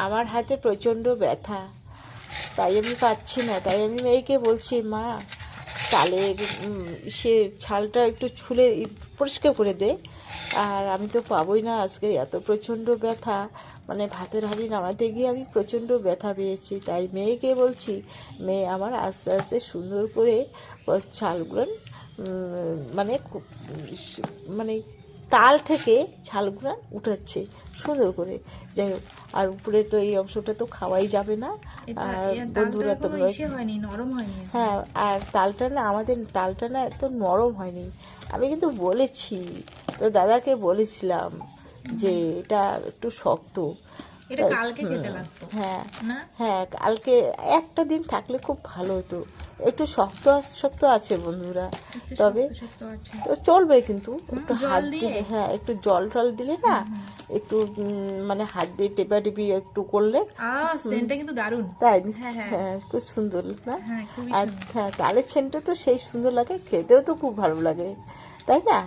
আমার হাতে প্রচণ্ড ব্যথা, তাই আমি পাচ্ছি না। তাই আমি মেয়েকে বলছি, মা চালের সে ছালটা একটু ছুলে পরিষ্কার করে দে। আর আমি তো পাবোই না আজকে, এত প্রচণ্ড ব্যথা, মানে ভাতের হাঁড়ি নামাতে গিয়ে আমি প্রচণ্ড ব্যথা পেয়েছি। তাই মেয়েকে বলছি, মেয়ে আমার আস্তে আস্তে সুন্দর করে ছালগুলো মানে মানে তাল থেকে ছালগুলো উঠাচ্ছে সুন্দর করে। যাই হোক, আর উপরে তো এই অংশটা তো খাওয়াই যাবে না। আর বন্ধুরা তোমরা হয়নি, নরম হয়নি। হ্যাঁ, আর তালটা না, আমাদের তালটা না এত নরম হয়নি। আমি কিন্তু বলেছি, তো দাদাকে বলেছিলাম যে এটা একটু শক্ত। এটা কালকে খেতে লাগতো হ্যাঁ না? হ্যাঁ, কালকে একটা দিন থাকলে খুব ভালো হতো। একটু শক্ত শক্ত আছে বন্ধুরা, তবে শক্ত আছে। তো চলবে, কিন্তু একটু জল হাত দিয়ে? দিয়ে, হ্যাঁ একটু জল টল দিলে না, একটু মানে হাত দিয়ে টেপাটেপি একটু করলে, সেন্টটা কিন্তু দারুণ। তাই হ্যাঁ, হ্যাঁ। হ্যাঁ, খুব সুন্দর না? হ্যাঁ, খুবই আর সুন্দর। হ্যাঁ, তালের ছেনটা তো সেই সুন্দর লাগে, খেতেও তো খুব ভালো লাগে, তাই না?